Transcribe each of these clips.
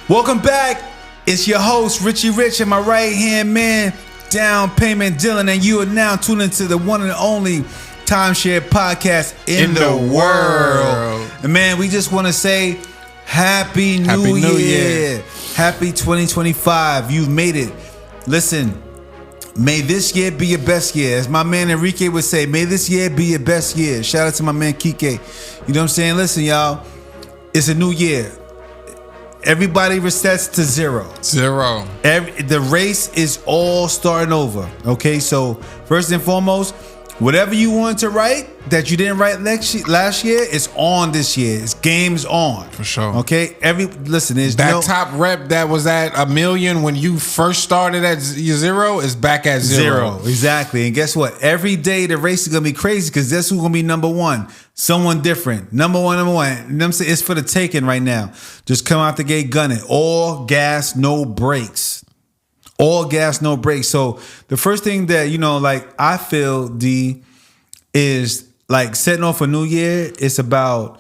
Welcome back. It's your host, Richie Rich, and my right-hand man, Down Payment Dillon, and you are now tuned into the one and only TIMESHARE podcast in the world. And man, we just want to say Happy New Year. Happy 2025. You've made it. Listen, may this year be your best year. As my man Enrique would say, may this year be your best year. Shout out to my man Kike. You know what I'm saying? Listen, y'all, it's a new year. Everybody resets to zero. The race is all starting over. Okay, so first and foremost, whatever you wanted to write that you didn't write last year, it's on this year. It's game's on. For sure. Okay, listen, there's that top rep that was at 1 million when you first started at zero is back at zero. Exactly. And guess what? Every day the race is gonna be crazy because guess who's gonna be number one? Someone different. Number one. You know what I'm saying? It's for the taking right now. Just come out the gate gunning. All gas, no brakes. All gas, no brakes. So the first thing that, I feel, D, is like setting off a new year. It's about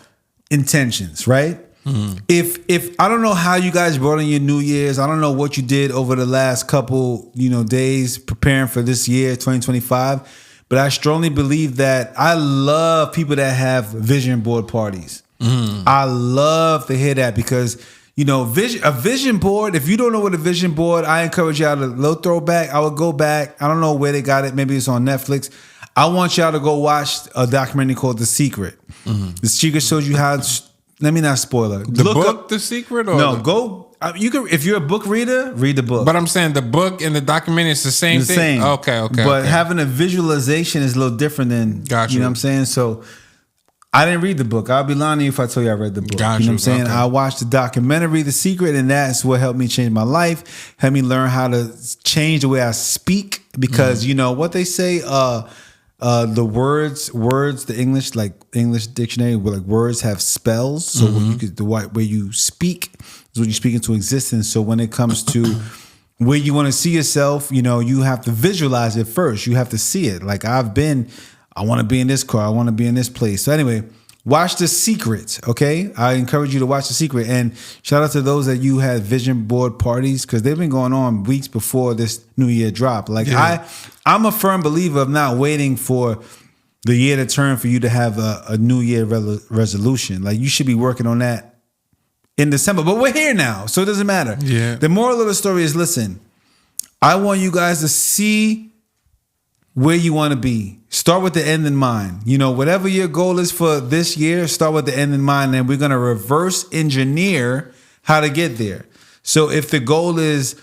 intentions, right? Mm-hmm. If I don't know how you guys brought in your New Year's, I don't know what you did over the last couple, days preparing for this year, 2025. But I strongly believe that I love people that have vision board parties. Mm. I love to hear that because, a vision board, if you don't know what a vision board, I encourage y'all to little throwback. I would go back. I don't know where they got it. Maybe it's on Netflix. I want y'all to go watch a documentary called The Secret. Mm-hmm. The Secret shows you how, let me not spoil it. The book, The Secret? Or no, go. You can, if you're a book reader, read the book. But I'm saying the book and the documentary is the same thing. Same. Okay. But having a visualization is a little different than, Gotcha. You know what I'm saying? So I didn't read the book. I'll be lying to you if I told you I read the book. Gotcha. You know what I'm saying? Okay. I watched the documentary, The Secret, and that's what helped me change my life, helped me learn how to change the way I speak because, what they say, the words, the English dictionary, like words have spells. So the way you speak is when you speak into existence. So when it comes to where you want to see yourself, you have to visualize it first. You have to see it. Like I want to be in this car. I want to be in this place. So anyway, watch The Secret, okay? I encourage you to watch The Secret. And shout out to those that you had vision board parties because they've been going on weeks before this new year drop. Like I'm a firm believer of not waiting for the year to turn for you to have a new year resolution. Like you should be working on that in December. But we're here now, so it doesn't matter. Yeah. The moral of the story is, listen, I want you guys to see where you want to be. Start with the end in mind. Whatever your goal is for this year, start with the end in mind. And we're going to reverse engineer how to get there. So if the goal is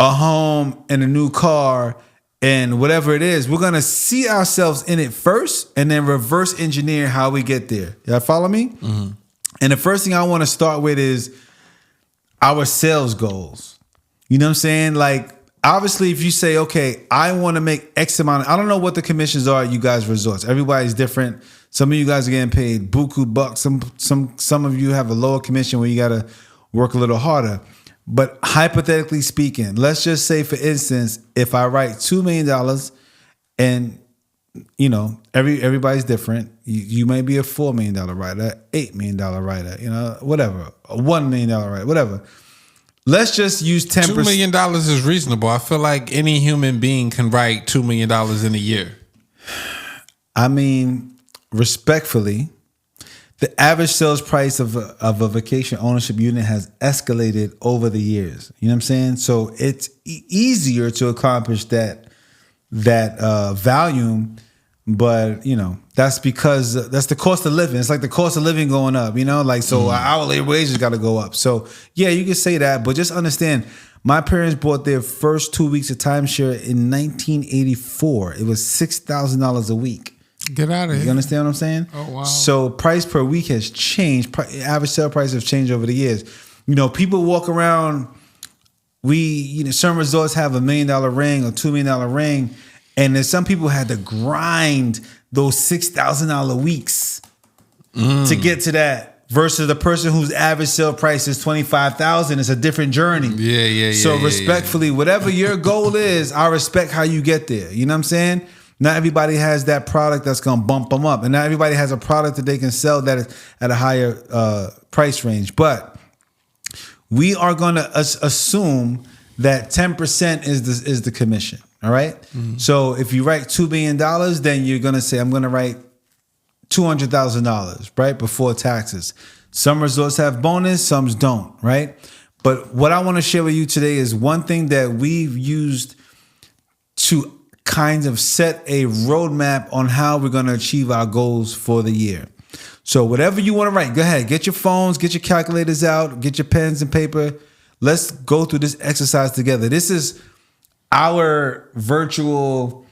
a home and a new car and whatever it is, we're going to see ourselves in it first and then reverse engineer how we get there. Y'all follow me? Mm-hmm. And the first thing I want to start with is our sales goals. You know what I'm saying? Like, obviously, if you say, okay, I want to make X amount, I don't know what the commissions are at you guys' resorts. Everybody's different. Some of you guys are getting paid buku bucks. Some of you have a lower commission where you got to work a little harder. But hypothetically speaking, let's just say, for instance, if I write $2 million and, everybody's different. You may be a $4 million writer, $8 million writer, whatever, a $1 million writer, whatever. Let's just use 10%. $2 million is reasonable. I feel like any human being can write $2 million in a year. I mean, respectfully, the average sales price of a vacation ownership unit has escalated over the years. You know what I'm saying? So it's easier to accomplish that volume, but that's because that's the cost of living. It's like the cost of living going up, our hourly wages got to go up. So yeah, you can say that, but just understand, my parents bought their first 2 weeks of timeshare in 1984. It was $6,000 a week. Get out of here. You understand what I'm saying? Oh, wow. So price per week has changed. Average sale price have changed over the years. People walk around, some resorts have $1 million ring or $2 million ring. And then some people had to grind those $6,000 weeks to get to that versus the person whose average sale price is $25,000. It's a different journey. Yeah. So respectfully, whatever your goal is, I respect how you get there. You know what I'm saying? Not everybody has that product that's going to bump them up. And not everybody has a product that they can sell that is at a higher price range. But we are going to assume that 10% is the commission. All right. Mm-hmm. So if you write $2 million, then you're going to say, I'm going to write $200,000, right? Before taxes. Some resorts have bonus, some don't, right? But what I want to share with you today is one thing that we've used to kind of set a roadmap on how we're going to achieve our goals for the year. So whatever you want to write, go ahead, get your phones, get your calculators out, get your pens and paper. Let's go through this exercise together. This is our virtual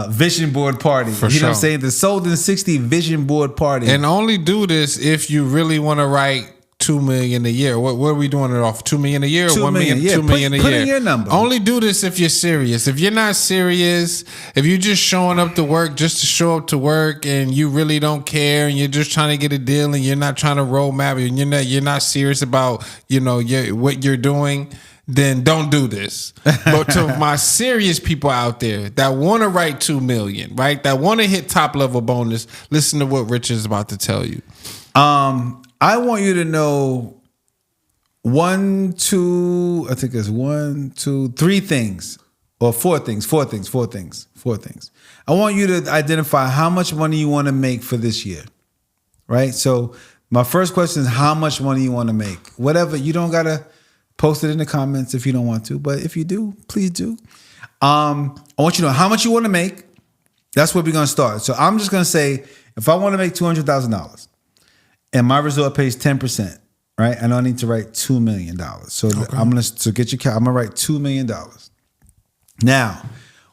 vision board party. For you know sure. what I'm saying? The Sold in 60 vision board party. And only do this if you really want to write $2 million a year. What are we doing it off? $2 million a year or $1 million? Yeah, $2 million a year. Put in your number. Only do this if you're serious. If you're not serious, if you're just showing up to work just to show up to work and you really don't care and you're just trying to get a deal and you're not trying to roadmap and you're not serious about what you're doing, then don't do this. But to my serious people out there that want to write $2 million, right? That want to hit top level bonus, listen to what Rich is about to tell you. I want you to know three things, or four things. I want you to identify how much money you want to make for this year, right? So my first question is how much money you want to make. Whatever, you don't got to post it in the comments if you don't want to, but if you do, please do. I want you to know how much you want to make. That's where we're going to start. So I'm just going to say, if I want to make $200,000 and my resort pays 10%, right? And I need to write $2 million. So okay. I'm going to write $2 million. Now,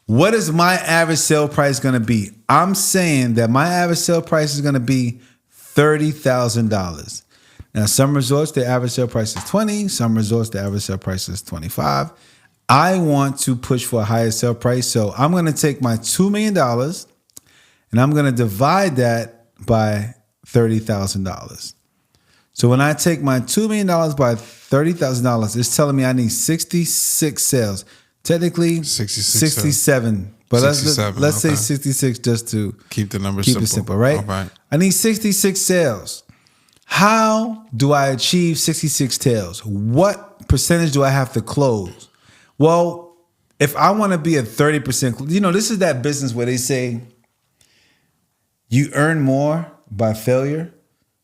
what is my average sale price going to be? I'm saying that my average sale price is going to be $30,000. Now, some resorts, the average sale price is $20,000. Some resorts, the average sale price is $25,000. I want to push for a higher sale price. So I'm going to take my $2 million and I'm going to divide that by $30,000. So when I take my $2 million by $30,000, it's telling me I need 66 sales. Technically, 67. But let's say 66 just to keep the number simple, right? All right? I need 66 sales. How do I achieve 66 sales? What percentage do I have to close? Well, if I want to be at 30%, this is that business where they say you earn more by failure,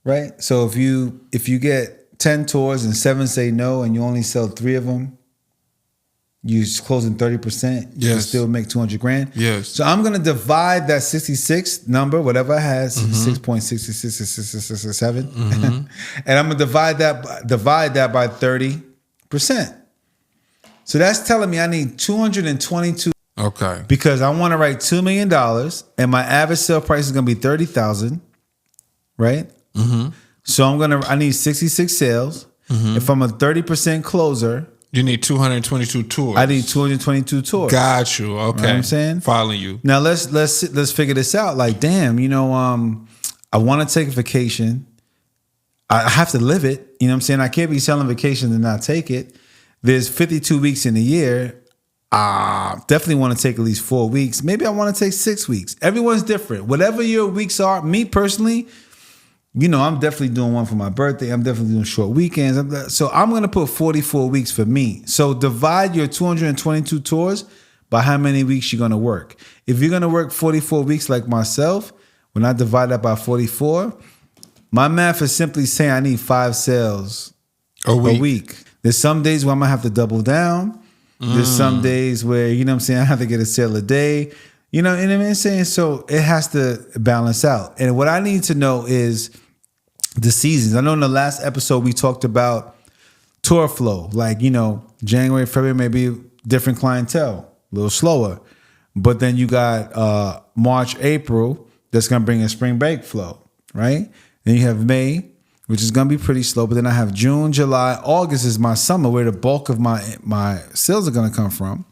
right? So if you get 10 tours and 7 say no and you only sell 3 of them, you're closing 30%. You can still make $200,000. Yes. So I'm going to divide that 66 number, whatever I had, 66.6667, and I'm going to divide that by 30%. So that's telling me I need 222. Okay. Because I want to write $2 million and my average sale price is going to be $30,000, right? Mm-hmm. So I need 66 sales. Mm-hmm. If I'm a 30% closer, you need 222 tours. I need 222 tours. Got you. Okay. You know what I'm saying? Following you. Now let's figure this out. Like, damn, I want to take a vacation. I have to live it. You know what I'm saying? I can't be selling vacations and not take it. There's 52 weeks in a year. Definitely want to take at least 4 weeks. Maybe I want to take 6 weeks. Everyone's different. Whatever your weeks are, me personally, I'm definitely doing one for my birthday. I'm definitely doing short weekends. So I'm going to put 44 weeks for me. So divide your 222 tours by how many weeks you're going to work. If you're going to work 44 weeks like myself, when I divide that by 44, my math is simply saying I need 5 sales a week. There's some days where I'm going to have to double down. There's some days where, I have to get a sale a day. You know what I'm saying? So it has to balance out. And what I need to know is the seasons. I know in the last episode we talked about tour flow. Like, January, February may be different clientele, a little slower. But then you got March, April, that's going to bring a spring break flow, right? Then you have May, which is going to be pretty slow. But then I have June, July, August is my summer where the bulk of my sales are going to come from.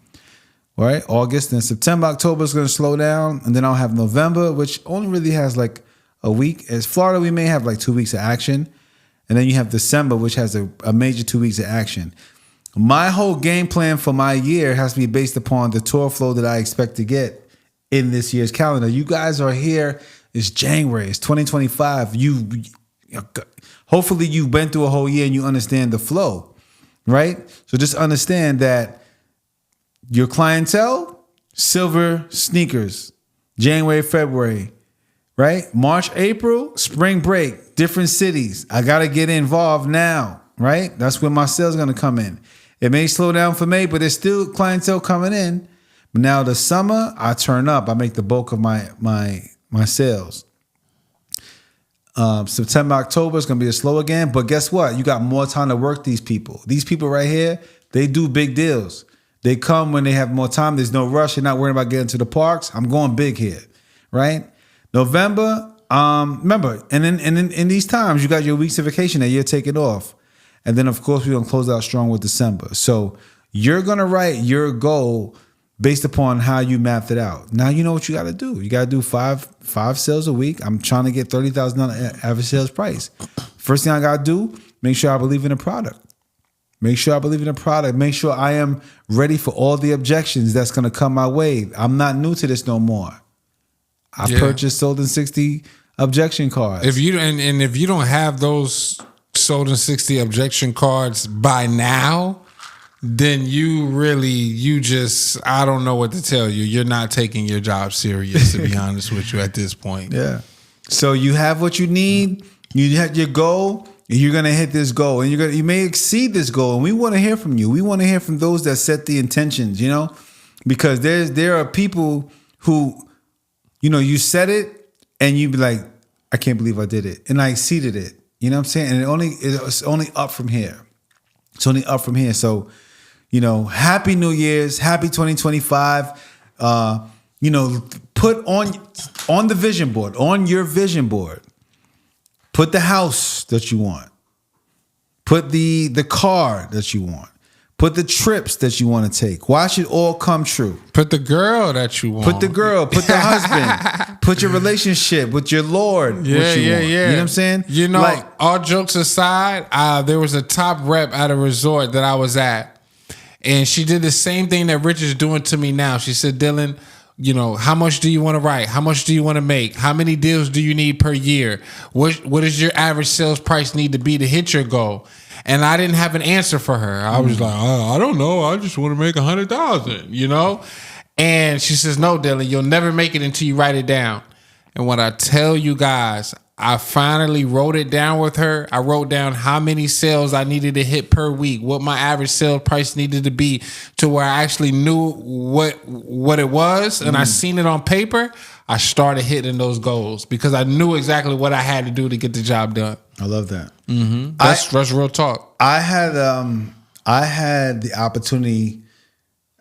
Right? August, then September, October is going to slow down. And then I'll have November, which only really has like a week. As Florida, we may have like 2 weeks of action. And then you have December, which has a major 2 weeks of action. My whole game plan for my year has to be based upon the tour flow that I expect to get in this year's calendar. You guys are here. It's January. It's 2025. hopefully you've been through a whole year and you understand the flow, right? So just understand that your clientele, silver sneakers, January, February, right? March, April, spring break, different cities. I got to get involved now, right? That's where my sales going to come in. It may slow down for May, but there's still clientele coming in. But now the summer, I turn up. I make the bulk of my sales. September, October is going to be slow again. But guess what? You got more time to work these people. These people right here, they do big deals. They come when they have more time. There's no rush. You're not worrying about getting to the parks. I'm going big here, right? November, remember, and then in these times, you got your weeks of vacation that you're taking off. And then, of course, we're going to close out strong with December. So you're going to write your goal based upon how you mapped it out. Now you know what you got to do. You got to do five sales a week. I'm trying to get $30,000 average sales price. First thing I got to do, make sure I believe in the product. Make sure I believe in the product. Make sure I am ready for all the objections that's going to come my way. I'm not new to this no more. I purchased sold in 60 objection cards. If you if you don't have those sold in 60 objection cards by now, then you just, I don't know what to tell you. You're not taking your job serious, to be honest with you at this point. Yeah. So you have what you need. You have your goal. You're going to hit this goal, and you may exceed this goal. And we want to hear from you. We want to hear from those that set the intentions, because there are people who, you set it and you be like, I can't believe I did it. And I exceeded it. You know what I'm saying? And it's only up from here. It's only up from here. So, happy New Year's, happy 2025. Put on the vision board, on your vision board, put the house that you want. Put the car that you want. Put the trips that you want to take. Watch it all come true. Put the girl that you want. Put the girl. Put the husband. Put your relationship with your Lord. Yeah. You know what I'm saying? All jokes aside, there was a top rep at a resort that I was at. And she did the same thing that Rich is doing to me now. She said, Dillon, how much do you want to write? How much do you want to make? How many deals do you need per year? What does your average sales price need to be to hit your goal? And I didn't have an answer for her. I was like, I don't know. I just want to make 100,000, And she says, no, Dillon, you'll never make it until you write it down. And when I tell you guys, I finally wrote it down with her. I wrote down how many sales I needed to hit per week, what my average sales price needed to be, to where I actually knew what it was, and I seen it on paper. I started hitting those goals because I knew exactly what I had to do to get the job done. I love that. Mm-hmm. That's real talk. I had the opportunity.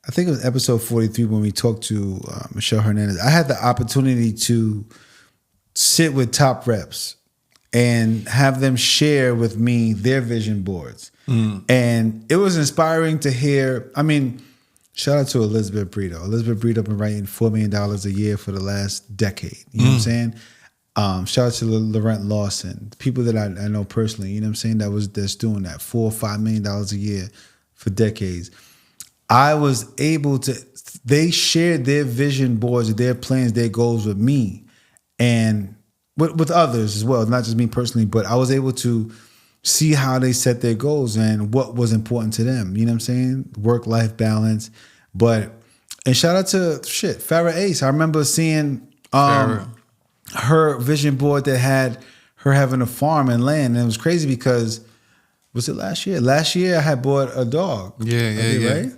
I think it was episode 43 when we talked to Michelle Hernandez. I had the opportunity to sit with top reps and have them share with me their vision boards. And it was inspiring to hear. I mean, shout out to Elizabeth Brito. Elizabeth Brito been writing $4 million a year for the last decade. You know what I'm saying? Shout out to Laurent Lawson, people that I know personally, you know what I'm saying, that's doing that, $4 or $5 million a year for decades. I was able to, they shared their vision boards, their plans, their goals with me and with others as well, not just me personally, but I was able to see how they set their goals and what was important to them. You know what I'm saying? Work-life balance. And shout out to Farrah Ace. I remember seeing her vision board that had her having a farm and land. And it was crazy because, was it last year? Last year I had bought a dog. Yeah. Right?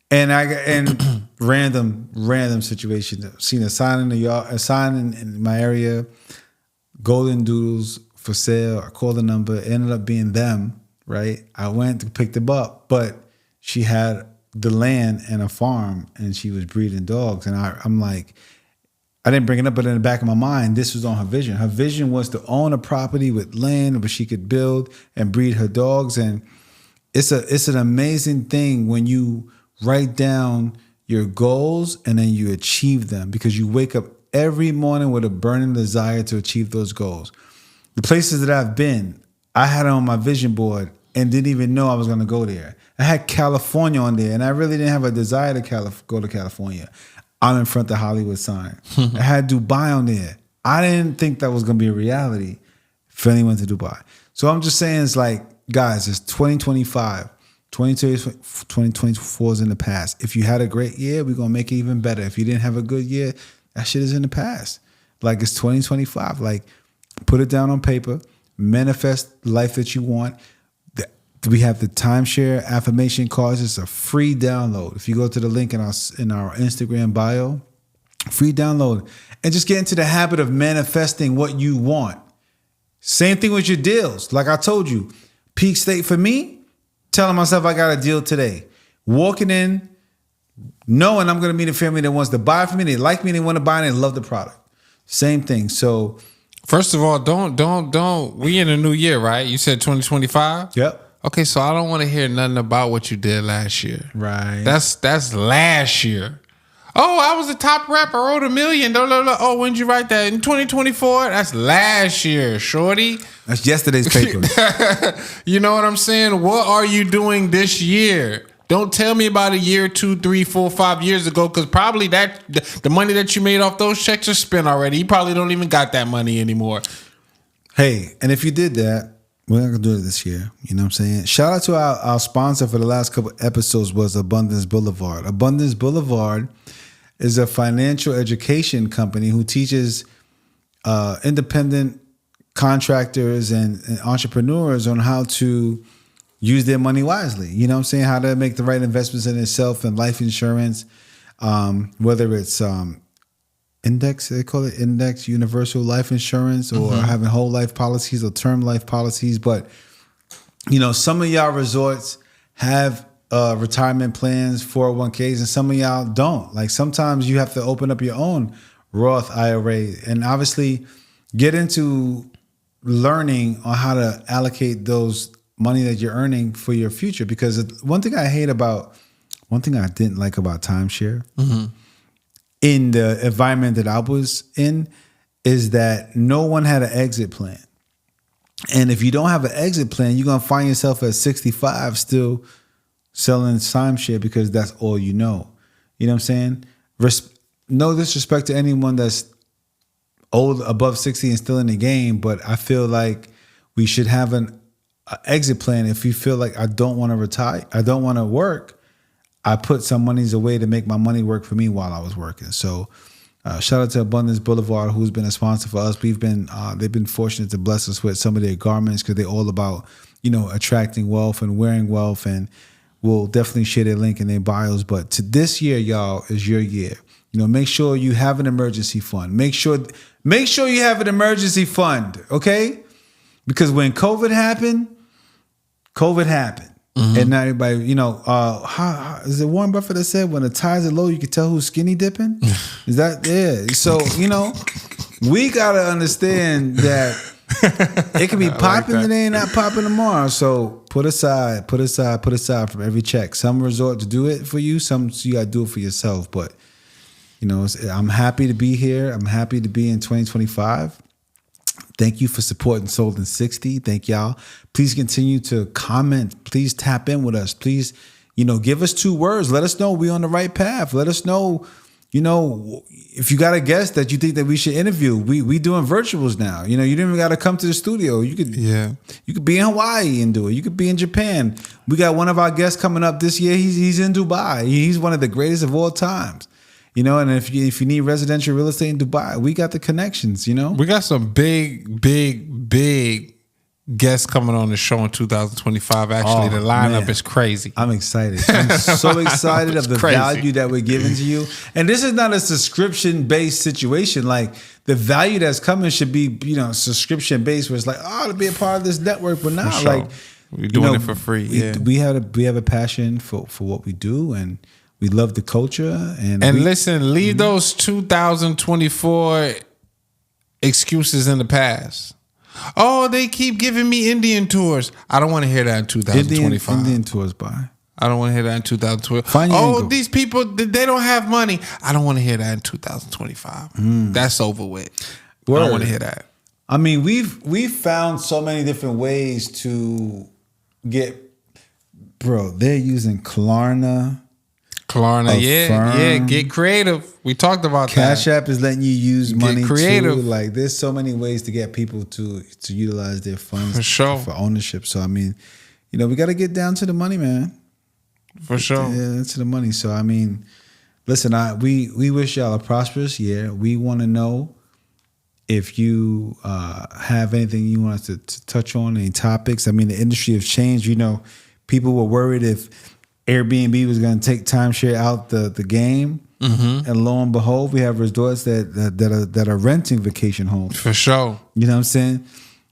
And random situations. Seen a sign in the yard, a sign in my area, golden doodles for sale. I called the number. It ended up being them, right? I went to pick them up, but she had the land and a farm and she was breeding dogs. And I'm like, I didn't bring it up, but in the back of my mind, this was on her vision. Her vision was to own a property with land where she could build and breed her dogs. And it's an amazing thing when you write down your goals and then you achieve them, because you wake up every morning with a burning desire to achieve those goals. The places that I've been, I had it on my vision board and didn't even know I was going to go there. I had California on there, and I really didn't have a desire to go to California. I'm in front of the Hollywood sign. I had Dubai on there. I didn't think that was going to be a reality for anyone to Dubai. So I'm just saying, it's like, guys, it's 2025. 2024 is in the past. If you had a great year, we're going to make it even better. If you didn't have a good year, that shit is in the past. Like, it's 2025. Like, put it down on paper. Manifest the life that you want. We have the timeshare affirmation cards. It's a free download. If you go to the link in our Instagram bio, free download. And just get into the habit of manifesting what you want. Same thing with your deals. Like I told you, peak state for me, telling myself I got a deal today. Walking in, knowing I'm going to meet a family that wants to buy from me. They like me, they want to buy, and they love the product. Same thing. So, first of all, don't. We in a new year, right? You said 2025? Yep. Okay, so I don't want to hear nothing about what you did last year. Right. That's last year. Oh, I was the top rapper, wrote $1 million. Oh, when did you write that? In 2024? That's last year, shorty. That's yesterday's paper. You know what I'm saying? What are you doing this year? Don't tell me about a year, 2, 3, 4, 5 years ago, because probably the money that you made off those checks are spent already. You probably don't even got that money anymore. Hey, and if you did that, we're not going to do it this year. You know what I'm saying? Shout out to our sponsor for the last couple episodes was Abundance Boulevard. Abundance Boulevard is a financial education company who teaches independent contractors and entrepreneurs on how to use their money wisely. You know what I'm saying? How to make the right investments in itself and life insurance, whether it's index, they call it index universal life insurance, or having whole life policies or term life policies. But, you know, some of y'all resorts have retirement plans, 401ks, and some of y'all don't. Like, sometimes you have to open up your own Roth IRA and obviously get into learning on how to allocate those money that you're earning for your future. Because one thing I didn't like about timeshare in the environment that I was in is that no one had an exit plan. And if you don't have an exit plan, you're going to find yourself at 65 still selling timeshare because that's all you know. You know what I'm saying? No disrespect to anyone that's old, above 60 and still in the game, but I feel like we should have an exit plan. If you feel like I don't want to retire, I don't want to work, I put some monies away to make my money work for me while I was working. So shout out to Abundance Boulevard, who's been a sponsor for us. They've been fortunate to bless us with some of their garments because they're all about, you know, attracting wealth and wearing wealth, and we'll definitely share their link in their bios. But to this year, y'all, is your year. You know, make sure you have an emergency fund. Make sure you have an emergency fund, okay? Because when COVID happened. And now everybody, you know, how is it Warren Buffett that said when the tides are low, you can tell who's skinny dipping? Is that, yeah. So, you know, we got to understand that it can be popping like today and not popping tomorrow. So put aside from every check. Some resort to do it for you. Some you got to do it for yourself. But, you know, I'm happy to be here. I'm happy to be in 2025. Thank you for supporting Sold in 60. Thank y'all. Please continue to comment. Please tap in with us. Please, you know, give us 2 words. Let us know we're on the right path. Let us know, you know, if you got a guest that you think that we should interview. We doing virtuals now. You know, you didn't even got to come to the studio. You could be in Hawaii and do it. You could be in Japan. We got one of our guests coming up this year. He's in Dubai. He's one of the greatest of all times. You know, and if you need residential real estate in Dubai, we got the connections, you know? We got some big guests coming on the show in 2025. Actually, the lineup is crazy. I'm excited. I'm so excited of the value that we're giving to you. And this is not a subscription-based situation. Like, the value that's coming should be, you know, subscription-based, where it's like, to be a part of this network. But now, like, we're doing it for free. We have a passion for what we do, and we love the culture. And listen, leave those 2024 excuses in the past. Oh, they keep giving me Indian tours. I don't want to hear that in 2025. Indian tours, bye. I don't want to hear that in 2012. These people, they don't have money. I don't want to hear that in 2025. That's over with. Word. I don't want to hear that. I mean, we've found so many different ways to get, bro, they're using Klarna. Klarna, Affirm. yeah, get creative. We talked about Cash that. App is letting you use money creative. too. Like there's so many ways to get people to utilize their funds For sure. for ownership. So I mean, we got to get down to the money, man. For sure. Yeah, to the money. So I mean, listen, we wish y'all a prosperous year. We want to know if you have anything you want us to touch on, any topics. I mean, the industry has changed. People were worried if Airbnb was going to take timeshare out the game. Mm-hmm. And lo and behold, we have resorts that are renting vacation homes. For sure. You know what I'm saying?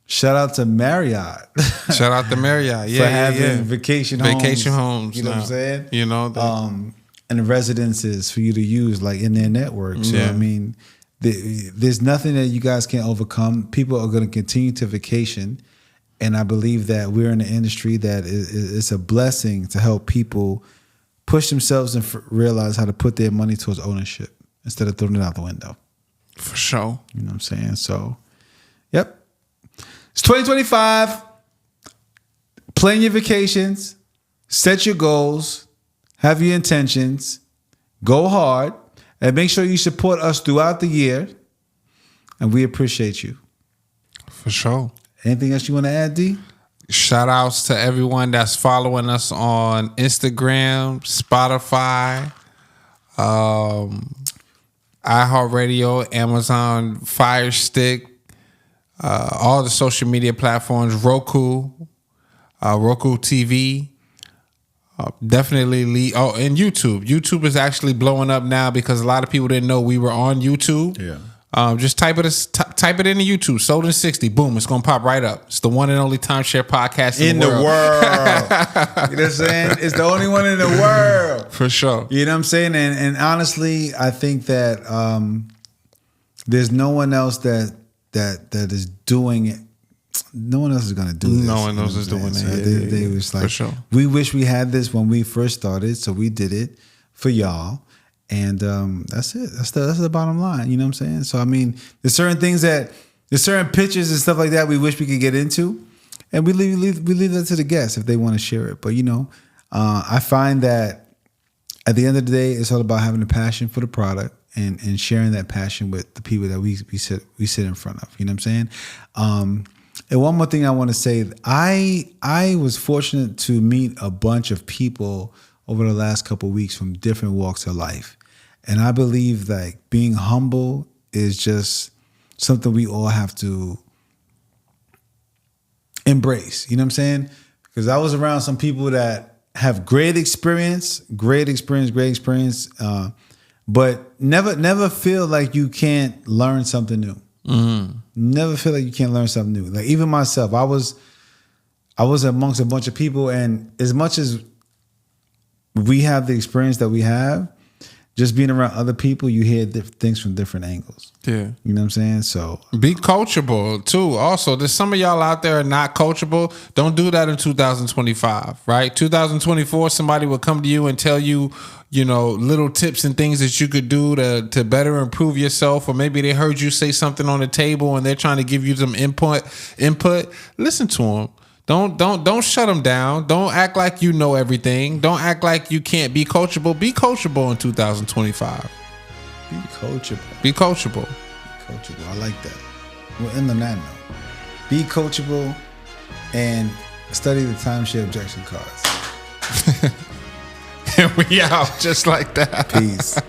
Shout out to Marriott. Shout out to Marriott. Yeah, for having vacation homes. You know what I'm saying? And residences for you to use like in their network. So I mean, there's nothing that you guys can't overcome. People are going to continue to vacation. And I believe that we're in an industry that it's a blessing to help people push themselves and realize how to put their money towards ownership instead of throwing it out the window. For sure. You know what I'm saying? So, yep. It's 2025. Plan your vacations. Set your goals. Have your intentions. Go hard. And make sure you support us throughout the year. And we appreciate you. For sure. Anything else you want to add, D? Shout outs to everyone that's following us on Instagram, Spotify, iHeartRadio, Amazon Fire Stick, all the social media platforms, Roku TV. Definitely and YouTube. YouTube is actually blowing up now because a lot of people didn't know we were on YouTube. Yeah. Just type it into YouTube. Sold in 60. Boom. It's gonna pop right up. It's the one and only timeshare podcast in the world. You know what I'm saying? It's the only one in the world. For sure. You know what I'm saying? And honestly, I think that there's no one else that is doing it. No one else is gonna do this. No one else is doing it. So they was like, for sure. We wish we had this when we first started, so we did it for y'all. And that's it. That's the bottom line. You know what I'm saying? So I mean, there's certain pictures and stuff like that we wish we could get into, and we leave that to the guests if they want to share it. But I find that at the end of the day, it's all about having a passion for the product and sharing that passion with the people that we sit in front of. You know what I'm saying? And one more thing I want to say, I was fortunate to meet a bunch of people over the last couple of weeks from different walks of life. And I believe like being humble is just something we all have to embrace. You know what I'm saying? Because I was around some people that have great experience, but never feel like you can't learn something new. Mm-hmm. Never feel like you can't learn something new. Like even myself, I was amongst a bunch of people, and as much as we have the experience that we have, just being around other people, you hear things from different angles. Yeah. You know what I'm saying? So be coachable too. Also, there's some of y'all out there are not coachable. Don't do that in 2025, right? 2024, somebody will come to you and tell you, little tips and things that you could do to better improve yourself, or maybe they heard you say something on the table and they're trying to give you some input. Listen to them. Don't shut them down. Don't act like you know everything. Don't act like you can't be coachable. Be coachable in 2025. Be coachable. Be coachable. I like that. Well, in the that note, be coachable and study the timeshare objection cards. And we out just like that. Peace.